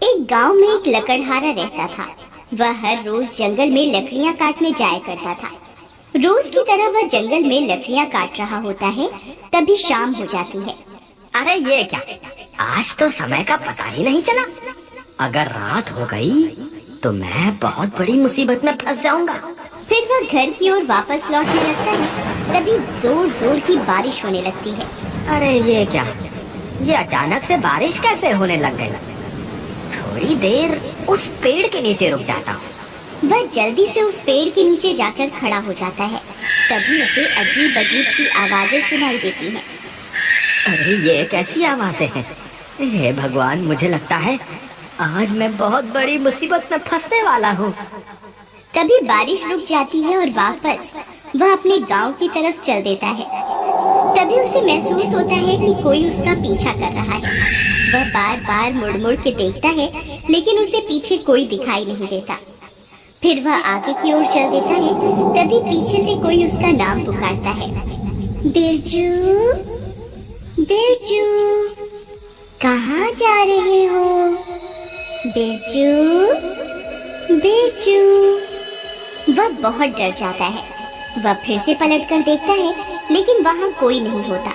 एक गांव में एक लकड़हारा रहता था। वह हर रोज जंगल में लकड़ियां काटने जाया करता था। रोज की तरह वह जंगल में लकड़ियां काट रहा होता है, तभी शाम हो जाती है। अरे ये क्या, आज तो समय का पता ही नहीं चला। अगर रात हो गई तो मैं बहुत बड़ी मुसीबत में फंस जाऊंगा। फिर वह घर की ओर वापस लौटने लगता है, तभी जोर जोर की बारिश होने लगती है। अरे ये क्या, ये अचानक से बारिश कैसे होने लग गई। थोड़ी देर उस पेड़ के नीचे रुक जाता हूँ। वह जल्दी से उस पेड़ के नीचे जाकर खड़ा हो जाता है। तभी उसे अजीब अजीब सी आवाजें सुनाई देती हैं। अरे ये कैसी आवाजें हैं? हे भगवान, मुझे लगता है आज मैं बहुत बड़ी मुसीबत में फंसने वाला हूँ। तभी बारिश रुक जाती है और वापस वह अपने गांव की तरफ चल देता है। तभी उसे महसूस होता है कि कोई उसका पीछा कर रहा है। वह बार बार मुड़ मुड़ के देखता है, लेकिन उसे पीछे कोई दिखाई नहीं देता। फिर वह आगे की ओर चल देता है, तभी पीछे से कोई उसका नाम पुकारता है। बिरजू, बिरजू, कहाँ जा रहे हो? बिरजू, बिरजू। वह बहुत डर जाता है। वह फिर से पलट कर देखता है, लेकिन वहाँ कोई नहीं होता।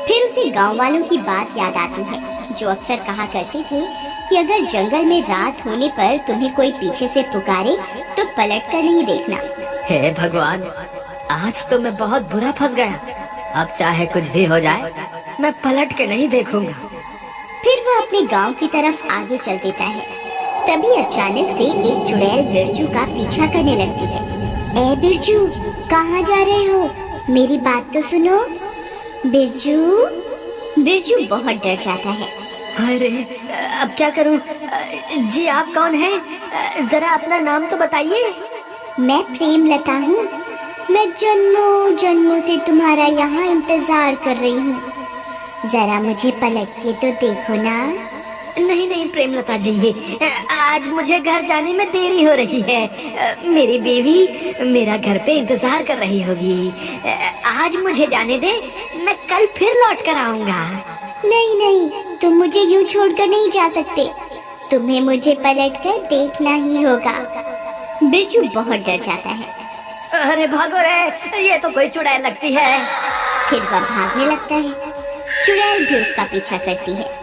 फिर उसे गांव वालों की बात याद आती है, जो अक्सर कहा करते थे कि अगर जंगल में रात होने पर तुम्हें कोई पीछे से पुकारे तो पलट कर नहीं देखना। हे भगवान, आज तो मैं बहुत बुरा फंस गया। अब चाहे कुछ भी हो जाए, मैं पलट के नहीं देखूंगा। फिर वह अपने गांव की तरफ आगे चल देता है। तभी अचानक से एक चुड़ैल बिरजू का पीछा करने लगती है। ए बिरजू, कहाँ जा रहे हो? मेरी बात तो सुनो। बिरजू। बिरजू बहुत डर जाता है। अरे अब क्या करूं? जी आप कौन हैं? जरा अपना नाम तो बताइए। मैं प्रेमलता हूँ। मैं जन्मों जन्मों से तुम्हारा यहाँ इंतजार कर रही हूँ। जरा मुझे पलट के तो देखो ना। नहीं नहीं प्रेमलता जी, आज मुझे घर जाने में देरी हो रही है। मेरी बीवी मेरा घर पे इंतजार कर रही होगी। आज मुझे जाने दे, मैं कल फिर लौट कर आऊंगा। नहीं नहीं, तुम मुझे यूं छोड़कर नहीं जा सकते। तुम्हें मुझे पलट कर देखना ही होगा। बिरजू बहुत डर जाता है। अरे भागो रे, ये तो कोई चुड़ैल लगती है। फिर वह भागने लगता है। चुड़ैल भी उसका पीछा करती है।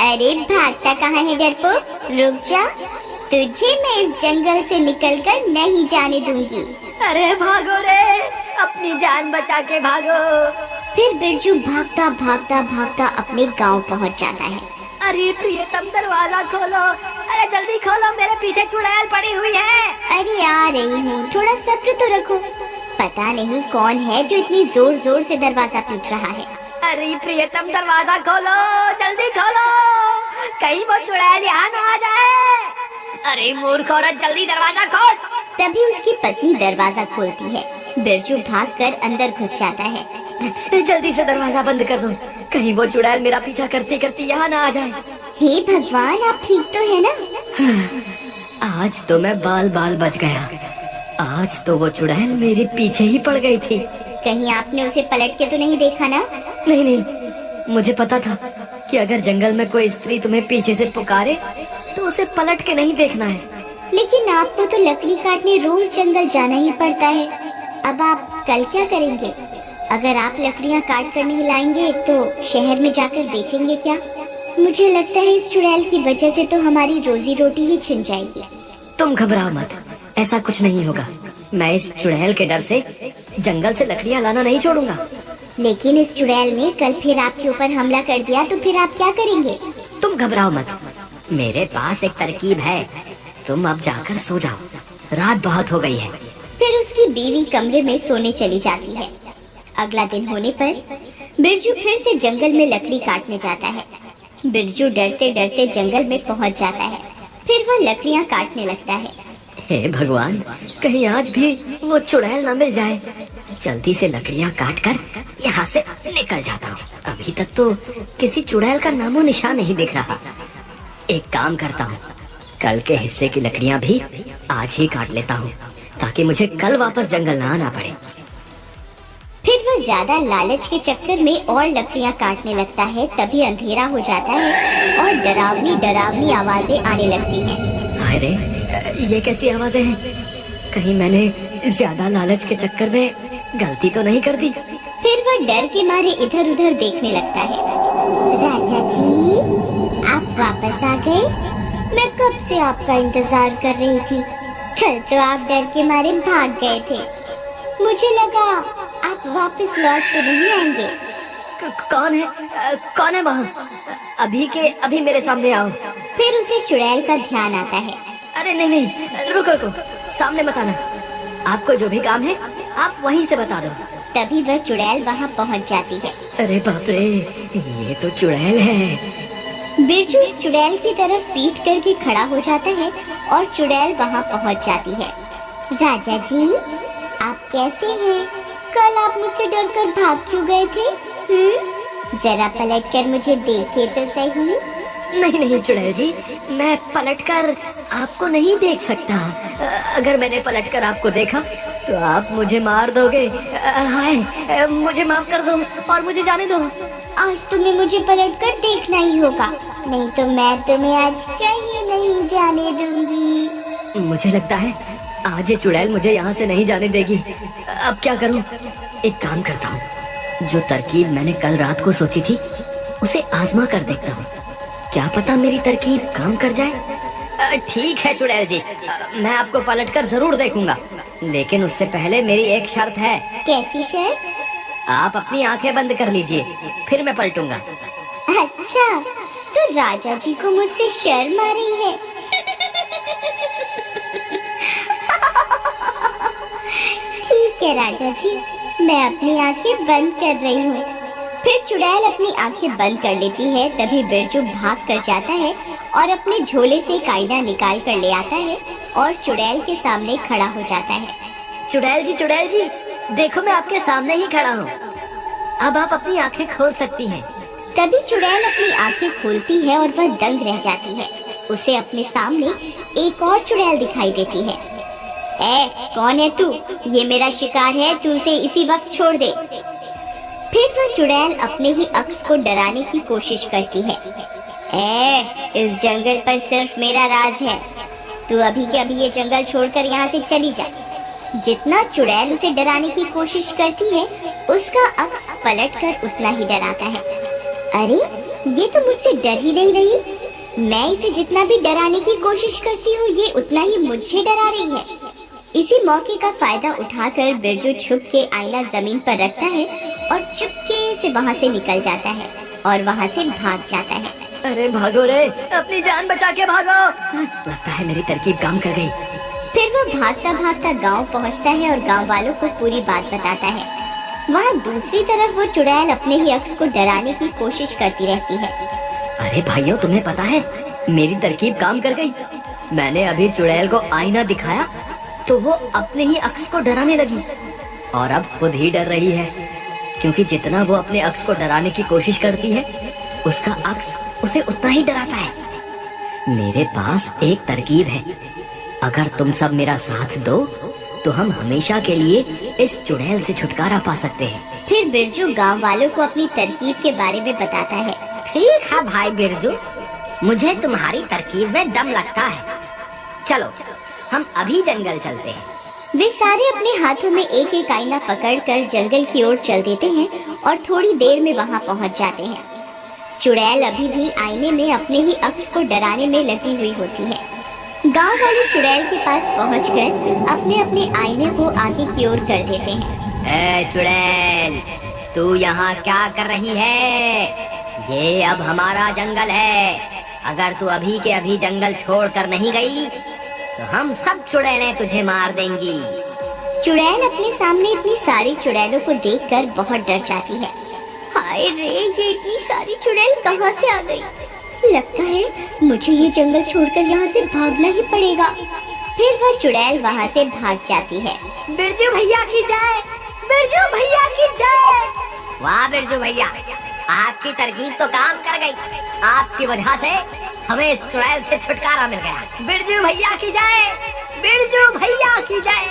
अरे भागता कहाँ है डरपोक? रुक जा, तुझे मैं इस जंगल से निकलकर नहीं जाने दूंगी। अरे भागो रे, अपनी जान बचा के भागो। फिर बिरजू भागता भागता भागता अपने गांव पहुंच जाता है। अरे प्रियतम, दरवाजा खोलो। अरे जल्दी खोलो, मेरे पीछे चुड़ैल पड़ी हुई है। अरे आ रही हूँ, थोड़ा सब्र तो रखो। पता नहीं कौन है जो इतनी जोर जोर से दरवाजा पीट रहा है। अरे प्रियतम, दरवाजा खोलो, जल्दी खोलो, कहीं वो चुड़ैल यहाँ ना आ जाए। अरे मूर्ख औरत, जल्दी दरवाजा खोल। तभी उसकी पत्नी दरवाजा खोलती है। बिरजू भागकर अंदर घुस जाता है। जल्दी से दरवाजा बंद कर दो, कहीं वो चुड़ैल मेरा पीछा करते करते यहाँ ना आ जाए। हे भगवान, आप ठीक तो है ना? आज तो मैं बाल बाल बच गया। आज तो वो चुड़ैल मेरे पीछे ही पड़ गई थी। कहीं आपने उसे पलट के तो नहीं देखा ना? नहीं नहीं, मुझे पता था कि अगर जंगल में कोई स्त्री तुम्हें पीछे से पुकारे तो उसे पलट के नहीं देखना है। लेकिन आपको तो लकड़ी काटने रोज जंगल जाना ही पड़ता है। अब आप कल क्या करेंगे? अगर आप लकड़ियाँ काट कर नहीं लाएंगे तो शहर में जाकर बेचेंगे क्या? मुझे लगता है इस चुड़ैल की वजह से तो हमारी रोजी रोटी ही छिन जाएगी। तुम घबराओ मत, ऐसा कुछ नहीं होगा। मैं इस चुड़ैल के डर से जंगल से लकड़ियाँ लाना नहीं छोड़ूंगा। लेकिन इस चुड़ैल ने कल फिर आपके ऊपर हमला कर दिया तो फिर आप क्या करेंगे? तुम घबराओ मत, मेरे पास एक तरकीब है। तुम अब जाकर सो जाओ, रात बहुत हो गई है। फिर उसकी बीवी कमरे में सोने चली जाती है। अगला दिन होने पर बिरजू फिर से जंगल में लकड़ी काटने जाता है। बिरजू डरते डरते जंगल में पहुंच जाता है। फिर वह लकड़ियां काटने लगता है। हे भगवान, कहीं आज भी वो चुड़ैल न मिल जाए। जल्दी से लकड़ियां काट कर यहाँ से निकल जाता हूँ। अभी तक तो किसी चुड़ैल का नामो निशान नहीं दिख रहा। एक काम करता हूँ, कल के हिस्से की लकड़ियां भी आज ही काट लेता हूँ, ताकि मुझे कल वापस जंगल न आना पड़े। फिर वह ज्यादा लालच के चक्कर में और लकड़ियाँ काटने लगता है, तभी अंधेरा हो जाता है और डरावनी डरावनी आवाजें आने लगती हैं। हाय रे, ये कैसी आवाजें हैं? कहीं मैंने ज्यादा लालच के चक्कर में गलती तो नहीं कर दी? फिर वह डर के मारे इधर उधर देखने लगता है। राजा जी, आप वापस आ गए? मैं कब से आपका इंतजार कर रही थी। कल तो आप डर के मारे भाग गए थे। मुझे लगा आप वापस लौट तो नहीं आएंगे। कौन है वहाँ? अभी के अभी मेरे सामने आओ। फिर उसे चुड़ैल का ध्यान आता है। अरे नहीं, रुको, सामने मत आना। आपको जो भी काम है आप वहीं से बता दो। तभी वह चुड़ैल वहाँ पहुँच जाती है। अरे बाप रे, ये तो चुड़ैल है। बिरजू इस चुड़ैल की तरफ पीठ करके खड़ा हो जाता है और चुड़ैल वहाँ पहुँच जाती है। राजा जी, आप कैसे हैं? कल आप मुझसे डरकर भाग क्यों गए थे? जरा पलटकर मुझे देखिए तो सही। नहीं चुड़ैल जी, मैं पलटकर आपको नहीं देख सकता। अगर मैंने पलटकर आपको देखा तो आप मुझे मार दोगे। हाय, मुझे माफ कर दो और मुझे जाने दो। आज तुम्हें मुझे पलटकर देखना ही होगा, नहीं तो मैं तुम्हें आज कहीं नहीं जाने दूंगी। मुझे लगता है आज ये चुड़ैल मुझे यहाँ से नहीं जाने देगी। अब क्या करूँ? एक काम करता हूँ, जो तरकीब मैंने कल रात को सोची थी उसे आजमा कर देखता हूँ। क्या पता मेरी तरकीब काम कर जाए। ठीक है चुड़ैल जी, मैं आपको पलटकर जरूर देखूंगा, लेकिन उससे पहले मेरी एक शर्त है। कैसी शर्त? आप अपनी आंखें बंद कर लीजिए, फिर मैं पलटूंगा। अच्छा, तो राजा जी को मुझसे शर्म आ रही है। ठीक है राजा जी, मैं अपनी आंखें बंद कर रही हूँ। फिर चुड़ैल अपनी आंखें बंद कर लेती है। तभी बिरजू भाग कर जाता है और अपने झोले से एक आईना निकाल कर ले आता है और चुड़ैल के सामने खड़ा हो जाता है। चुड़ैल जी, देखो मैं आपके सामने ही खड़ा हूँ। अब आप अपनी आंखें खोल सकती हैं। तभी चुड़ैल अपनी आंखें खोलती है और वह दंग रह जाती है। उसे अपने सामने एक और चुड़ैल दिखाई देती है। कौन है तू? ये मेरा शिकार है, तू उसे इसी वक्त छोड़ दे। फिर वह चुड़ैल अपने ही अक्स को डराने की कोशिश करती है। इस जंगल पर सिर्फ मेरा राज है, तू अभी के अभी ये जंगल छोड़कर यहाँ से चली जा। जितना चुड़ैल उसे डराने की कोशिश करती है, उसका अक्स पलटकर उतना ही डराता है। अरे, ये तो मुझसे डर ही नहीं रही। मैं इसे जितना भी डराने की कोशिश करती हूँ, ये उतना ही मुझे डरा रही है। इसी मौके का फायदा उठाकर बिरजू छुप के आईना जमीन पर रखता है और चुपके से वहाँ से निकल जाता है और वहाँ से भाग जाता है। अरे भागो रे, अपनी जान बचा के भागो। लगता है मेरी तरकीब काम कर गई। फिर वो भागता भागता गांव पहुँचता है और गांव वालों को पूरी बात बताता है। वहाँ दूसरी तरफ वो चुड़ैल अपने ही अक्स को डराने की कोशिश करती रहती है। अरे भाइयों, तुम्हें पता है मेरी तरकीब काम कर गई। मैंने अभी चुड़ैल को आईना दिखाया तो वो अपने ही अक्स को डराने लगी और अब खुद ही डर रही है, क्योंकि जितना वो अपने अक्स को डराने की कोशिश करती है, उसका अक्स उसे उतना ही डराता है। मेरे पास एक तरकीब है, अगर तुम सब मेरा साथ दो तो हम हमेशा के लिए इस चुड़ैल से छुटकारा पा सकते हैं। फिर बिरजू गांव वालों को अपनी तरकीब के बारे में बताता है। ठीक है भाई बिरजू, मुझे तुम्हारी तरकीब में दम लगता है। चलो हम अभी जंगल चलते हैं। वे सारे अपने हाथों में एक एक आईना पकड़कर जंगल की ओर चल देते हैं और थोड़ी देर में वहां पहुंच जाते हैं। चुड़ैल अभी भी आईने में अपने ही अक्स को डराने में लगी हुई होती है। गांव वाले चुड़ैल के पास पहुंचकर अपने अपने आईने को आगे की ओर कर देते हैं। चुड़ैल, तू यहाँ क्या कर रही है? ये अब हमारा जंगल है। अगर तू अभी के अभी जंगल छोड़कर नहीं गई तो हम सब चुड़ैलें तुझे मार देंगी। चुड़ैल अपने सामने इतनी सारी चुड़ैलों को देखकर बहुत डर जाती है। हाय रे, ये इतनी सारी चुड़ैल कहाँ से आ गई? लगता है मुझे ये जंगल छोड़कर यहाँ से भागना ही पड़ेगा। फिर वह चुड़ैल वहाँ से भाग जाती है। बिरजू भैया की जय, बिरजू भैया की जय। वाह बिरजू भैया, आपकी तरकीब तो काम कर गई। आपकी वजह से हमें इस चुड़ैल से छुटकारा मिल गया। बिरजू भैया की जय, बिरजू भैया की जय।